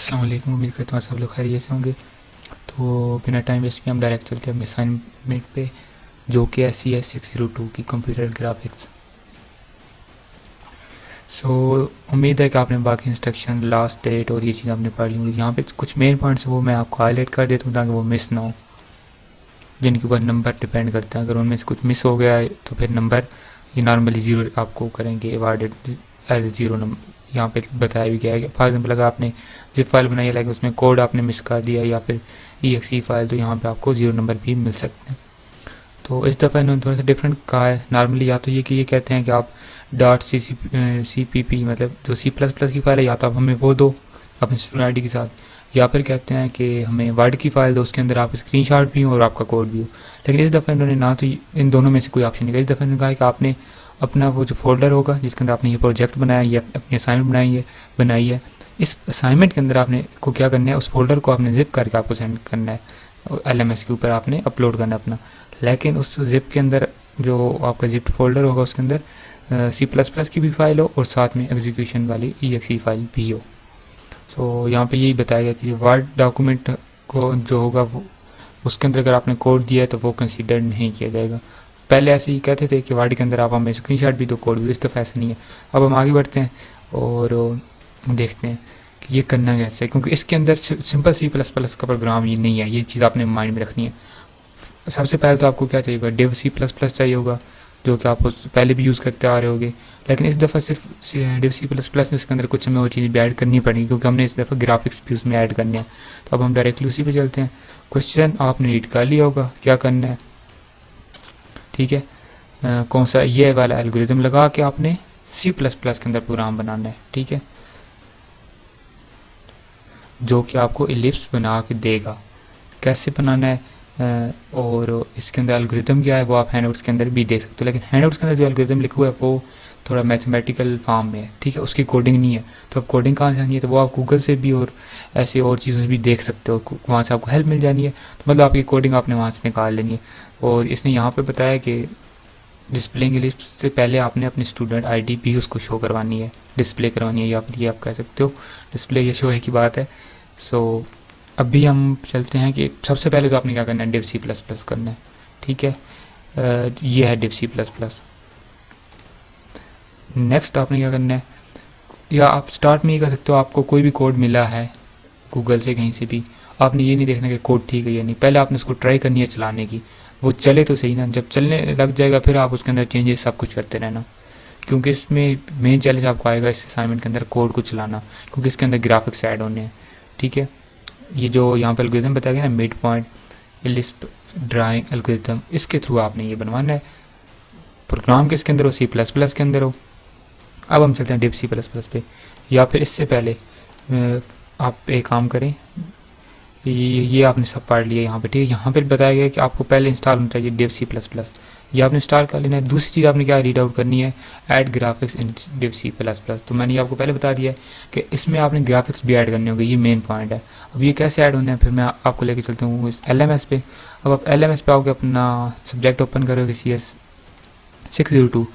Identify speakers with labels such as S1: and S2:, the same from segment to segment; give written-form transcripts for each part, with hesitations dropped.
S1: अस्सलाम वालेकुम। उम्मीद करता हूँ सब लोग खैरियत से होंगे। तो बिना टाइम वेस्ट किए हम डायरेक्ट चलते हैं अपने असाइनमेंट पे, जो कि ऐसी है 602 की कंप्यूटर ग्राफिक्स। उम्मीद है कि आपने बाकी इंस्ट्रक्शन, लास्ट डेट और ये चीज़ आपने पढ़ ली होंगी। यहाँ पे कुछ मेन पॉइंट्स वो मैं आपको हाईलाइट कर देता हूँ ताकि वो मिस ना हो, जिनके ऊपर नंबर डिपेंड करते हैं। अगर उनमें से कुछ मिस हो गया है तो फिर नंबर ये नॉर्मली ज़ीरो आपको करेंगे awarded as a zero number. यहाँ पे बताया भी गया है कि फॉर एग्जाम्पल अगर आपने जिप फाइल बनाई है, लाइक उसमें कोड आपने मिस कर दिया या फिर EXE फाइल, तो यहाँ पे आपको ज़ीरो नंबर भी मिल सकते हैं। तो इस दफ़ा इन्होंने थोड़ा सा डिफरेंट कहा है। नॉर्मली या तो ये कहते हैं कि आप .cpp मतलब जो C++ की फाइल है, या तो आप हमें वो दो अपने स्टूडेंट ID के साथ, या फिर कहते हैं कि हमें वर्ड की फाइल दो, उसके अंदर आप स्क्रीनशॉट भी हो और आपका कोड भी हो। लेकिन इस दफ़ा इन्होंने ना तो इन दोनों में से कोई ऑप्शन नहीं कहा। इस दफ़ा इन्होंने कहा कि आपने अपना वो जो फोल्डर होगा जिसके अंदर आपने ये प्रोजेक्ट बनाया या अपनी असाइनमेंट बनाई है, इस असाइनमेंट के अंदर आपने को क्या करना है, उस फोल्डर को आपने जिप करके आपको सेंड करना है, LMS के ऊपर आपने अपलोड करना है अपना। लेकिन उस जिप के अंदर जो आपका जिप फोल्डर होगा उसके अंदर C++ की भी फाइल हो और साथ में एग्जीक्यूशन वाली EXE फाइल भी हो। यहाँ पे यही बताया गया कि वर्ड डॉक्यूमेंट को जो होगा वो उसके अंदर अगर आपने कोड दिया है तो वो कंसीडर नहीं किया जाएगा। पहले ऐसे ही कहते थे कि वर्ड के अंदर आप हमें स्क्रीनशॉट भी दो, कोड भी। इस दफ़ा ऐसा नहीं है। अब हम आगे बढ़ते हैं और देखते हैं कि ये करना कैसे है, क्योंकि इसके अंदर सिंपल C++ का प्रोग्राम ये नहीं है। ये चीज़ आपने माइंड में रखनी है। सबसे पहले तो आपको क्या चाहिए होगा, div C++ चाहिए होगा, जो कि आप पहले भी यूज़ करते आ रहे होगे। लेकिन इस दफ़ा सिर्फ div C++ उसके अंदर कुछ हमें वो चीज़ भी ऐड करनी पड़ेगी, क्योंकि हमने इस दफ़ा ग्राफिक्स भी उसमें ऐड करने हैं। तो अब हम डायरेक्टली उसी पे चलते हैं। क्वेश्चन आपने रीड कर लिया होगा क्या करना है, ठीक है। कौन सा ये वाला एल्गोरिथम लगा के आपने C++ के अंदर प्रोग्राम बनाना है, ठीक है, जो कि आपको इलिप्स बना के देगा। कैसे बनाना है और इसके अंदर एल्गोरिथम क्या है वो आप हैंडआउट्स के अंदर भी देख सकते हो। लेकिन हैंडआउट्स के अंदर जो एल्गोरिथम लिखा हुआ है वो थोड़ा मैथमेटिकल फॉर्म में है, ठीक है, उसकी कोडिंग नहीं है। तो अब कोडिंग कहाँ से आनी है, तो वो आप गूगल से भी और ऐसे और चीज़ों से भी देख सकते हो, वहाँ से आपको हेल्प मिल जानी है। तो मतलब आपकी कोडिंग आपने वहाँ से निकाल लेनी है। और इसने यहाँ पर बताया कि डिस्प्ले इलिप्स से पहले आपने अपनी स्टूडेंट ID भी उसको शो करवानी है, डिस्प्ले करवानी है, या फिर ये आप कह सकते हो डिस्प्ले या शो है की बात है। अभी हम चलते हैं कि सबसे पहले तो आपने क्या करना है, div C++ करना है, ठीक है। ये है div C++। नेक्स्ट आपने क्या करना है, या आप स्टार्ट में ये कर सकते हो, आपको कोई भी कोड मिला है गूगल से कहीं से भी, आपने ये नहीं देखना कि कोड ठीक है या नहीं, पहले आपने उसको ट्राई करनी है चलाने की। वो चले तो सही ना, जब चलने लग जाएगा फिर आप उसके अंदर चेंजेस सब कुछ करते रहना, क्योंकि इसमें मेन चैलेंज आपको आएगा इस असाइनमेंट के अंदर कोड को चलाना, क्योंकि इसके अंदर ग्राफिक्स ऐड होने हैं, ठीक है। ये जो यहाँ पर एल्गोरिथम बताया गया ना, mid point ellipse drawing algorithm, इसके थ्रू आपने ये बनवाना है। प्रोग्राम किसके अंदर हो, C++ के अंदर हो। अब हम चलते हैं div C++ पे, या फिर इससे पहले आप एक काम करें, ये आपने सब पढ़ लिया यहाँ पे, ठीक है। यहाँ पे बताया गया कि आपको पहले इंस्टॉल होना चाहिए div C++, ये आपने इंस्टॉल कर लेना है। दूसरी चीज़ आपने क्या रीड आउट करनी है, ऐड ग्राफिक्स इन div C++। तो मैंने ये आपको पहले बता दिया है कि इसमें आपने ग्राफिक्स भी ऐड करने होंगे, ये मेन पॉइंट है। अब ये कैसे ऐड होने हैं, फिर मैं आपको लेके चलता हूँ इस LMS पे। अब आप LMS पे आओगे, अपना सब्जेक्ट ओपन करोगे CS602,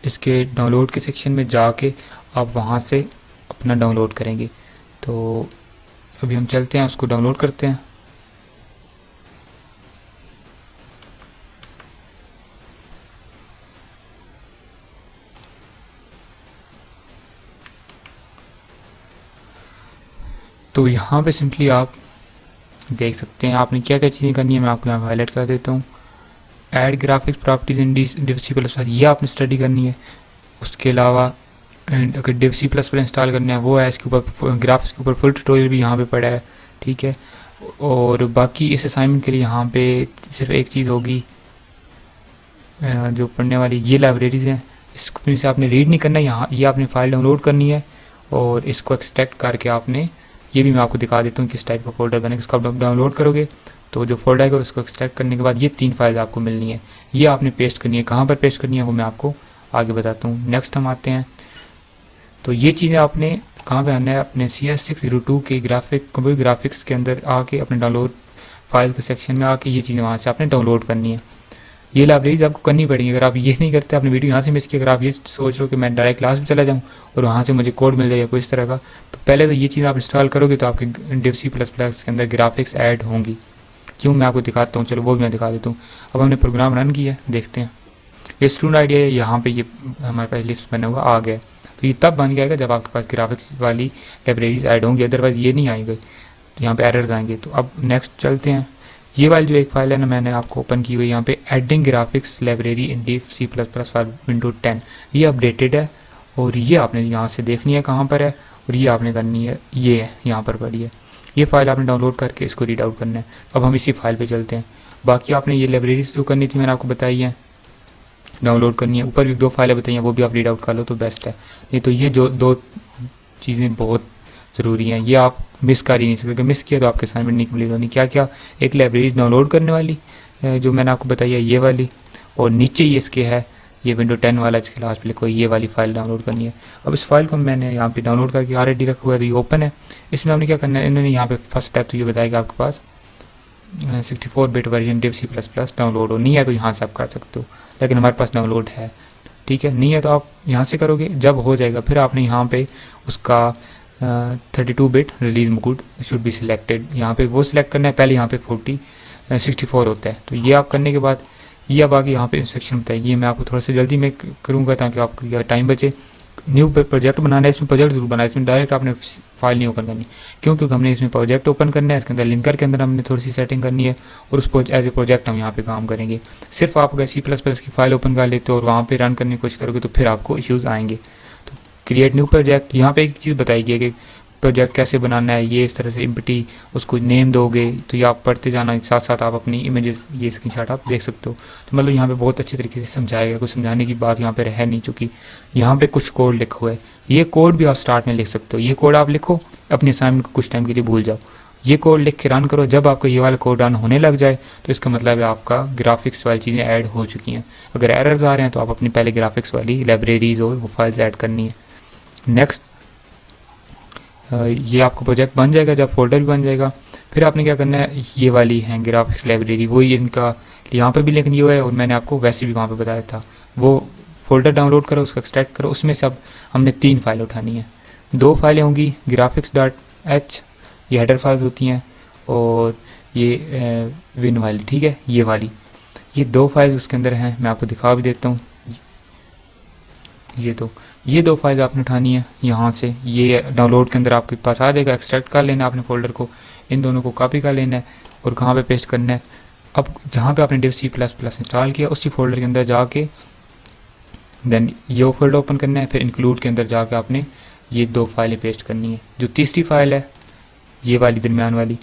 S1: इसके डाउनलोड के सेक्शन में जाके आप वहाँ से अपना डाउनलोड करेंगे। तो अभी हम चलते हैं, उसको डाउनलोड करते हैं। तो यहाँ पे सिंपली आप देख सकते हैं आपने क्या क्या चीज़ें करनी है, मैं आपको यहाँ हाईलाइट कर देता हूँ। ऐड ग्राफिक्स प्रॉपर्टीज इन div C++, ये आपने स्टडी करनी है। उसके अलावा अगर div C++ इंस्टॉल करना है वो है, इसके ऊपर ग्राफिक्स के ऊपर फुल ट्यूटोरियल भी यहाँ पे पड़ा है, ठीक है। और बाकी इस असाइनमेंट के लिए यहाँ पे सिर्फ एक चीज़ होगी जो पढ़ने वाली, ये लाइब्रेरीज़ हैं, इसको से आपने रीड नहीं करना है। यहाँ ये आपने फाइल डाउनलोड करनी है और इसको एक्सट्रैक्ट करके आपने, ये भी मैं आपको दिखा देता हूँ किस टाइप का फोल्डर बनेगा। इसको आप डाउनलोड करोगे तो जो फोल्डर है उसको एक्सट्रैक्ट करने के बाद ये 3 फाइल आपको मिलनी है, ये आपने पेस्ट करनी है। कहाँ पर पेस्ट करनी है वो मैं आपको आगे बताता हूँ। नेक्स्ट हम आते हैं, तो ये चीज़ें आपने कहाँ पे आना है, अपने CS602 के कंप्यूटर ग्राफिक्स के अंदर आके अपने डाउनलोड फाइल के सेक्शन में आके ये चीज़ें वहाँ से आपने डाउनलोड करनी है। ये लाइब्रेरीज आपको करनी पड़ेगी। अगर आप ये नहीं करते, आपने वीडियो यहाँ से मिस किया, अगर आप ये सोच रहे हो कि मैं डायरेक्ट क्लास में चला जाऊँ और वहाँ से मुझे कोड मिल जाएगा कोई इस तरह का, तो पहले तो ये चीज़ आप इंस्टॉल करोगे तो आपके div C++ के अंदर ग्राफिक्स ऐड होंगी। क्यों, मैं आपको दिखाता हूँ, चलो वो भी मैं दिखा देता हूँ। अब हमने प्रोग्राम रन किया, देखते हैं। ये स्टूडेंट आइडिया है, यहाँ पे ये हमारे पास लिस्ट बना हुआ आ गया। तो ये तब बन जाएगा जब आपके पास ग्राफिक्स वाली लाइब्रेरीज ऐड होंगी, अदरवाइज ये नहीं आएंगे, तो यहाँ पे एरर्स आएंगे। तो अब नेक्स्ट चलते हैं। ये वाली जो एक फाइल है ना, मैंने आपको ओपन की हुई यहाँ पे, adding graphics library in div C++ for window 10, ये अपडेटेड है और ये आपने यहाँ से देखनी है कहाँ पर है, और ये आपने करनी है, ये है यहाँ पर पड़ी है। ये फाइल आपने डाउनलोड करके इसको रीड आउट करना है। अब हम इसी फाइल पे चलते हैं। बाकी आपने ये लाइब्रेरीज जो करनी थी मैंने आपको बताई है, डाउनलोड करनी है। ऊपर भी 2 फाइलें बताई हैं, वो भी आप रीड आउट कर लो तो बेस्ट है। नहीं तो ये जो 2 चीज़ें बहुत ज़रूरी हैं, ये आप मिस कर ही नहीं सकते। अगर मिस किया तो आपके असाइनमेंट नहीं कंप्लीट होनी। क्या क्या, एक लाइब्रेरी डाउनलोड करने वाली जो मैंने आपको बताई है ये वाली, और नीचे ही इसके है ये विंडो 10 वाला, इसके लास्ट पे लिखो ये वाली फाइल डाउनलोड करनी है। अब इस फाइल को मैंने यहाँ पे डाउनलोड करके ऑलरेडी रखा हुआ है, तो ये ओपन है। इसमें आपने क्या करना है, इन्होंने यहाँ पे फर्स्ट स्टेप तो ये बताएगा आपके पास 64 bit version div C++ download हो। नहीं है तो यहाँ से आप कर सकते हो, लेकिन हमारे पास डाउनलोड है, ठीक है। नहीं है तो आप यहाँ से करोगे, जब हो जाएगा फिर आपने यहाँ पे उसका 32 bit release mode should be selected, यहाँ पे वो सिलेक्ट करना है। पहले यहाँ पे 64 होता है, तो ये आप करने के बाद ये अब आगे यहाँ पे इंस्ट्रक्शन बताएगी। ये मैं आपको थोड़ा सा जल्दी में करूँगा ताकि आपको टाइम बचे। न्यू प्रोजेक्ट बनाना है, इसमें प्रोजेक्ट जरूर बनाना है, इसमें डायरेक्ट आपने फाइल नहीं ओपन करनी। क्यों, क्योंकि हमने इसमें प्रोजेक्ट ओपन करना है, इसके अंदर लिंकर के अंदर हमने थोड़ी सी सेटिंग करनी है, और उस एज ए प्रोजेक्ट हम यहाँ पे काम करेंगे। सिर्फ आप अगर C++ की फाइल ओपन कर लेते हो और वहाँ पे रन करने की कोशिश करोगे तो फिर आपको इश्यूज आएंगे। तो क्रिएट न्यू प्रोजेक्ट, यहाँ पे एक चीज़ बताई गई है कि प्रोजेक्ट कैसे बनाना है। ये इस तरह से एम्प्टी उसको नेम दोगे, तो ये आप पढ़ते जाना, साथ साथ आप अपनी इमेजेस ये स्क्रीनशॉट आप देख सकते हो। तो मतलब यहाँ पे बहुत अच्छे तरीके से समझाया गया, कुछ समझाने की बात यहाँ पे रह नहीं चुकी। यहाँ पे कुछ कोड लिखा हुआ है, ये कोड भी आप स्टार्ट में लिख सकते हो। ये कोड आप लिखो, अपने असाइनमेंट को कुछ टाइम के लिए भूल जाओ, ये कोड लिख के रन करो। जब आपका ये वाला कोड रन होने लग जाए तो इसका मतलब है आपका ग्राफिक्स वाली चीज़ें ऐड हो चुकी हैं। अगर एरर्स आ रहे हैं तो आप अपनी पहले ग्राफिक्स वाली लाइब्रेरीज और वो फाइल्स ऐड करनी है। नेक्स्ट ये आपका प्रोजेक्ट बन जाएगा, जब फोल्डर भी बन जाएगा फिर आपने क्या करना है, ये वाली है ग्राफिक्स लाइब्रेरी, वही इनका यहाँ पे भी लिंक नहीं हुआ है और मैंने आपको वैसे भी वहाँ पे बताया था। वो फोल्डर डाउनलोड करो, उसका एक्सट्रैक्ट करो, उसमें से अब हमने 3 फाइल उठानी है। 2 फाइलें होंगी graphics.h, ये हेडर फाइल्स होती हैं, और ये विन वाली, ठीक है, ये वाली, ये 2 फाइल्स उसके अंदर हैं। मैं आपको दिखा भी देता हूँ। ये 2 फाइल आपने उठानी है यहाँ से, ये डाउनलोड के अंदर आपके पास आ जाएगा। एक्सट्रैक्ट कर लेना आपने फोल्डर को, इन दोनों को कॉपी कर लेना है और कहाँ पे पेस्ट करना है। अब जहाँ पे आपने div C++ इंस्टॉल किया उसी फोल्डर के अंदर जाके देन ये फोल्डर ओपन करना है, फिर इंक्लूड के अंदर जाके आपने ये 2 फाइलें पेस्ट करनी है। जो तीसरी फाइल है ये वाली दरमियान वाली,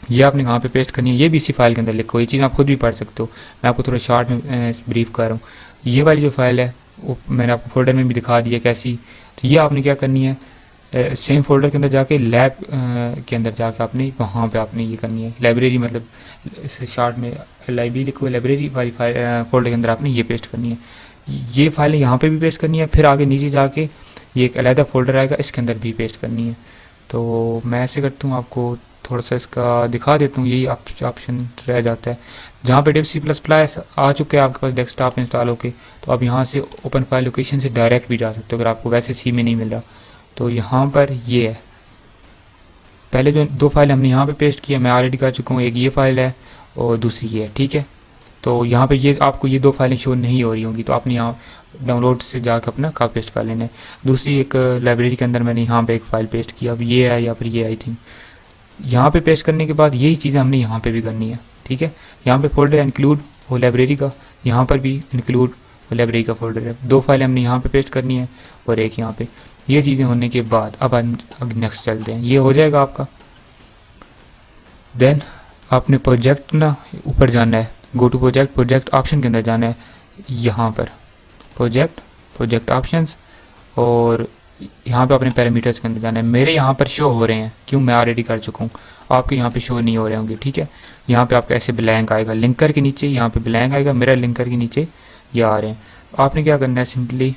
S1: ये आपने कहाँ पे पेस्ट करनी है, ये भी इसी फाइल के अंदर लिखो। ये चीज़ आप खुद भी पढ़ सकते हो, मैं आपको थोड़ा शॉर्ट में ब्रीफ कर रहा हूँ। ये वाली जो फाइल है वो मैंने आपको फोल्डर में भी दिखा दिया कैसी। तो ये आपने क्या करनी है, सेम फोल्डर के अंदर जाके लैब के अंदर जाके आपने वहाँ पे आपने ये करनी है, लाइब्रेरी मतलब शॉर्ट में LIB लिखो, लाइब्रेरी वाली फाइल फोल्डर के अंदर आपने ये पेस्ट करनी है। ये फाइलें यहाँ पे भी पेस्ट करनी है, फिर आगे नीचे जाके ये एक अलग फोल्डर आएगा, इसके अंदर भी पेस्ट करनी है। तो मैं ऐसे करता हूँ, आपको थोड़ा सा इसका दिखा देता हूँ। यही ऑप्शन रह जाता है जहाँ पे div C++ आ चुके हैं आपके पास डेस्कटॉप इंस्टॉल होके, तो आप यहाँ से ओपन फाइल लोकेशन से डायरेक्ट भी जा सकते हो अगर आपको वैसे C में नहीं मिल रहा। तो यहाँ पर ये है, पहले जो 2 फाइल हमने यहाँ पे पेस्ट किया मैं ऑलरेडी कर चुका हूँ, एक ये फाइल है और दूसरी ये है, ठीक है। तो यहाँ पे ये आपको ये 2 फाइलें शो नहीं हो रही होंगी, तो आपने यहाँ डाउनलोड से जाकर अपना कॉपी पेस्ट कर लेना है। दूसरी एक लाइब्रेरी के अंदर मैंने यहाँ पे एक फ़ाइल पेस्ट किया, अब ये है या फिर ये आई थिंक। यहाँ पे पेस्ट करने के बाद यही चीज़ें हमने यहाँ पे भी करनी है, ठीक है। यहाँ पे फोल्डर इंक्लूड वो लाइब्रेरी का, यहाँ पर भी इंक्लूड वो लाइब्रेरी का फोल्डर है। 2 फाइलें हमने यहाँ पे पेस्ट करनी है और एक यहाँ पे। ये चीज़ें होने के बाद अब नेक्स्ट चलते हैं, ये हो जाएगा आपका। देन आपने प्रोजेक्ट ना ऊपर जाना है, go to project, project option के अंदर जाना है, यहाँ पर प्रोजेक्ट ऑप्शंस, और यहाँ पे अपने पैरामीटर्स के अंदर जाना है। मेरे यहाँ पर शो हो रहे हैं, क्यों, मैं ऑलरेडी कर चुका हूँ, आपके यहाँ पे शो नहीं हो रहे होंगे, ठीक है। यहाँ पे आपका ऐसे ब्लैंक आएगा, लिंकर के नीचे यहाँ पे ब्लैंक आएगा, मेरा लिंकर के नीचे ये आ रहे हैं। आपने क्या करना है, सिंपली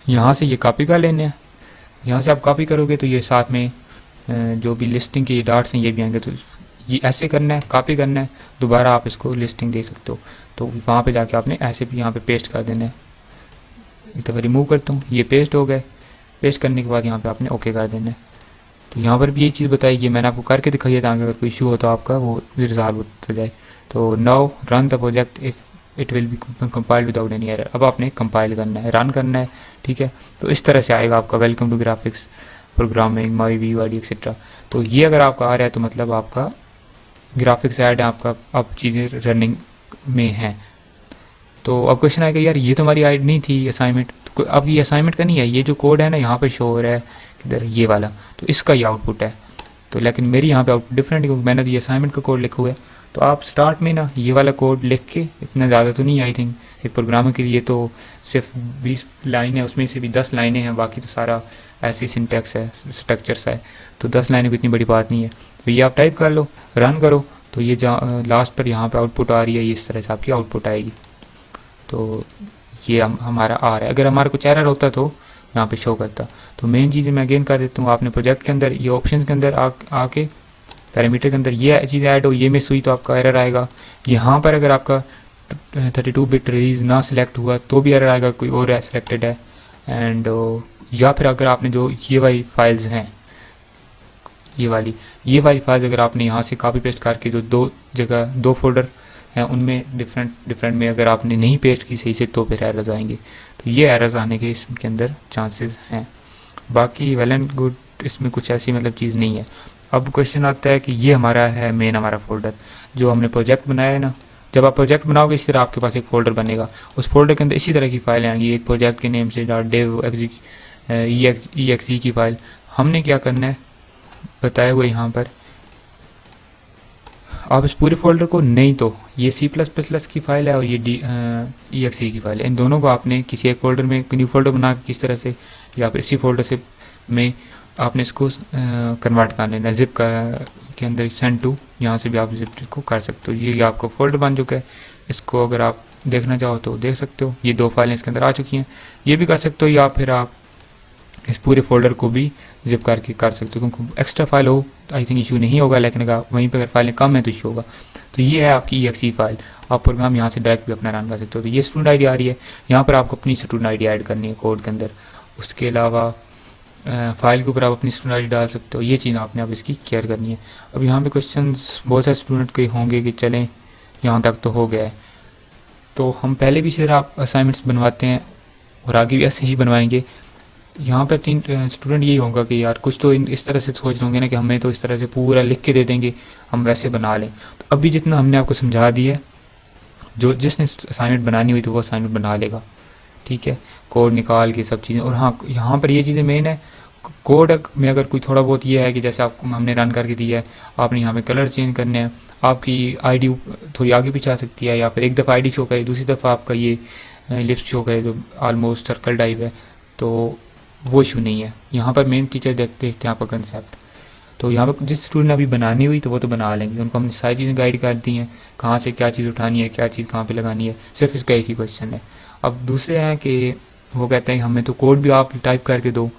S1: यहाँ से ये कॉपी कर लेने हैं। यहाँ से आप कॉपी करोगे तो ये साथ में जो भी लिस्टिंग के ये डॉट्स हैं ये भी आएंगे, तो ये ऐसे करना है, कॉपी करना है, दोबारा आप इसको लिस्टिंग दे सकते हो। तो वहाँ पे जाके आपने ऐसे भी यहाँ पे पेस्ट कर देना है। एक दफ़ा रिमूव करता हूँ, ये पेस्ट हो गए। पेस्ट करने के बाद यहाँ पे आपने ओके कर देना है। तो यहाँ पर भी ये चीज़ बताई कि मैंने आपको करके दिखाई है ताकि अगर कोई इशू हो तो आपका वो रिजॉल्व होता जाए। तो now run the project if it will be compiled without any error. अब आपने कंपाइल करना है, रन करना है, ठीक है। तो इस तरह से आएगा आपका welcome to graphics programming my V Y etcetera. तो ये अगर आपका आ रहा है तो मतलब आपका ग्राफिक्स ऐड है, आपका अब चीज़ें रनिंग में हैं। तो अब क्वेश्चन आएगा यार ये तो हमारी ऐड नहीं थी असाइनमेंट, तो अब ये असाइनमेंट का नहीं है, ये जो कोड है ना यहाँ पे शो हो रहा है किधर, ये वाला, तो इसका ये आउटपुट है। तो लेकिन मेरी यहाँ पे आउटपुट डिफरेंट है क्योंकि मैंने तो ये असाइनमेंट का कोड लिखा हुआ है। तो आप स्टार्ट में ना ये वाला कोड लिख के, इतना ज़्यादा तो नहीं आई थिंक एक प्रोग्रामर के लिए तो सिर्फ 20 लाइन है, उसमें से भी 10 लाइनें हैं, बाकी तो सारा ऐसी सिंटैक्स है, स्ट्रक्चर्स है। तो 10 लाइनें को इतनी बड़ी बात नहीं है। तो ये आप टाइप कर लो, रन करो, तो ये जहाँ लास्ट पर यहाँ पे आउटपुट आ रही है, ये इस तरह से आपकी आउटपुट आएगी। तो ये हमारा आ रहा है। अगर हमारा कुछ एरर होता तो यहाँ पे शो करता। तो मेन चीज़ें मैं अगेन कर देता हूँ, आपने प्रोजेक्ट के अंदर ये ऑप्शन के अंदर आके पैरामीटर के अंदर ये चीज़ ऐड हो, ये मिस हुई तो आपका एरर आएगा। यहाँ पर अगर आपका 32 बिट रिलीज ना सिलेक्ट हुआ तो भी एरर आएगा, कोई और सिलेक्टेड है। एंड या फिर अगर आपने जो ये वाली फाइल्स हैं, ये वाली फाइल्स अगर आपने यहाँ से कॉपी पेस्ट करके जो दो फोल्डर हैं उनमें डिफरेंट में अगर आपने नहीं पेस्ट की सही से तो फिर एरर्स आएंगे। तो ये एरर्स आने के इसके अंदर चांसेस हैं। बाकी वेल एंड गुड, इसमें कुछ ऐसी मतलब चीज़ नहीं है। अब क्वेश्चन आता है कि ये हमारा है मेन हमारा फोल्डर जो हमने प्रोजेक्ट बनाया है ना। जब आप प्रोजेक्ट बनाओगे इसी तरह आपके पास एक फ़ोल्डर बनेगा, उस फोल्डर के अंदर इसी तरह की फाइलें आएंगी, एक प्रोजेक्ट के नेम से .dev exe की फ़ाइल। हमने क्या करना है बताया हुआ यहाँ पर, आप इस पूरे फोल्डर को, नहीं तो ये C++ की फ़ाइल है और ये exe की फ़ाइल है, इन दोनों को आपने किसी एक फोल्डर में न्यू फोल्डर बना के किस तरह से या फिर इसी फोल्डर से में आपने इसको कन्वर्ट कर लेना है जिप के अंदर, सेंड टू, यहाँ से भी आप जिप को कर सकते हो। ये आपका फोल्डर बन चुका है, इसको अगर आप देखना चाहो तो देख सकते हो। ये 2 फाइलें इसके अंदर आ चुकी हैं, ये भी कर सकते हो, या फिर आप इस पूरे फोल्डर को भी जिप करके कर सकते हो। क्योंकि एक्स्ट्रा फाइल हो आई थिंक इशू नहीं होगा, लेकिन अगर वहीं पर अगर फाइलें कम है तो इशू होगा। तो ये है आपकी exe फाइल, आप प्रोग्राम यहाँ से डायरेक्ट भी अपना रन कर सकते हो। तो ये स्टूडेंट आईडी आ रही है, यहाँ पर आपको अपनी स्टूडेंट आईडी ऐड करनी है कोड के अंदर। उसके अलावा फाइल के ऊपर आप अपनी स्टूडेंट आईडी डाल सकते हो, ये चीज़ आपने अब इसकी केयर करनी है। अब यहाँ पे क्वेश्चंस बहुत सारे स्टूडेंट के होंगे कि चलें यहाँ तक तो हो गया है, तो हम पहले भी इसी तरह आप असाइनमेंट्स बनवाते हैं और आगे भी ऐसे ही बनवाएंगे। यहाँ पर 3 स्टूडेंट यही होगा कि यार कुछ तो इस तरह से सोच होंगे ना कि हमें तो इस तरह से पूरा लिख के दे देंगे, हम वैसे बना लें। तो अभी जितना हमने आपको समझा दिया, जो जिसने असाइनमेंट बनानी हुई तो वो असाइनमेंट बना लेगा, ठीक है, कोड निकाल के सब चीज़ें। और हाँ, यहाँ पर ये चीज़ें मेन है, कोड में अगर कोई थोड़ा बहुत ये है कि जैसे आपको हमने रन करके दिया है, आपने यहाँ पे कलर चेंज करने हैं, आपकी आईडी थोड़ी आगे पीछे आ सकती है, या फिर एक दफ़ा आईडी शो करे, दूसरी दफ़ा आपका ये लिस्ट शो करे जो ऑलमोस्ट सर्कल टाइप है, तो वो इशू नहीं है। यहाँ पर मेन टीचर देखते हैं आपका कंसेप्ट। तो यहाँ पर जिस स्टूडेंट ने अभी बनानी हुई तो वो तो बना लेंगे, उनको हमने सारी चीज़ें गाइड कर दी हैं, कहाँ से क्या चीज़ उठानी है, क्या चीज़ कहाँ पे लगानी है, सिर्फ इसका एक ही क्वेश्चन है। अब दूसरे हैं कि वो कहते हैं हमें तो कोड भी आप टाइप करके दो,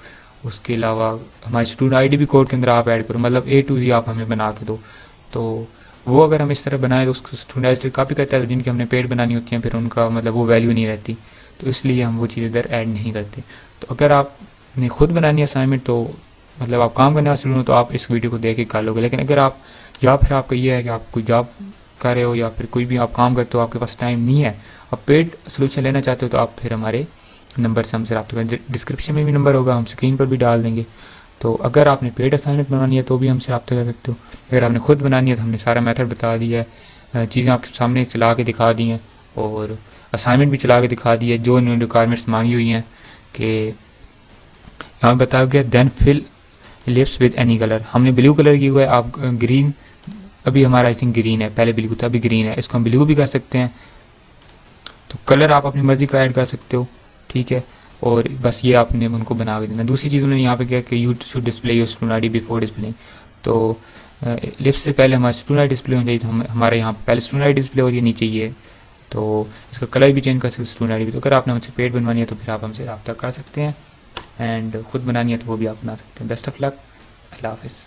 S1: उसके अलावा हमारी स्टूडेंट आईडी भी कोड के अंदर आप ऐड करो, मतलब A to Z आप हमें बना के दो। तो वो अगर हम इस तरह बनाए तो उसको स्टूडेंट आईडी कापी करता है, जिनकी हमने पेड बनानी होती हैं फिर उनका मतलब वो वैल्यू नहीं रहती, तो इसलिए हम वो चीज़ इधर ऐड नहीं करते। तो अगर आपने खुद बनानी है असाइनमेंट, तो मतलब आप काम करने वाले स्टूडेंट हो तो आप इस वीडियो को देख के कर लोगे। लेकिन अगर आप, या फिर आपका ये है कि आप कोई जॉब कर रहे हो या फिर कोई भी आप काम करते हो, आपके पास टाइम नहीं है, आप पेड सोल्यूशन लेना चाहते हो, तो आप फिर हमारे नंबर से हमसे रब्ता करें, डिस्क्रिप्शन में भी नंबर होगा, हम स्क्रीन पर भी डाल देंगे। तो अगर आपने पेड असाइनमेंट बनानी है तो भी हमसे रब्ता कर सकते हो। अगर आपने खुद बनानी है तो हमने सारा मेथड बता दिया है, चीज़ें आपके सामने चला के दिखा दी हैं और असाइनमेंट भी चला के दिखा दी है, जो इन्होंने रिक्वायरमेंट्स मांगी हुई हैं कि यहाँ बताया गया then fill lips with any colour. हमने ब्लू कलर की हुआ है, आप ग्रीन, अभी हमारा आई थिंक ग्रीन है, पहले ब्लू था अभी ग्रीन है, इसको हम ब्लू भी कर सकते हैं। तो कलर आप अपनी मर्जी का ऐड कर सकते हो, ठीक है, और बस ये आपने उनको बना के देना। दूसरी चीज़ उन्होंने यहाँ पे क्या कि you should display your student ID before display. तो लिप्स से पहले हमारा स्टूडेंट आईडी डिस्प्ले होनी चाहिए, तो हमारे यहाँ पहले स्टूडेंट आईडी डिस्प्ले और ये नीचे ये, तो इसका कलर भी चेंज कर सकते हो स्टूडेंट आईडी भी। तो अगर आपने हमसे पेड बनवानी है तो फिर आप हमसे रब्ता कर सकते हैं, एंड खुद बनानी है तो वो भी आप बना सकते हैं। बेस्ट ऑफ लक, अल्लाह हाफिज़।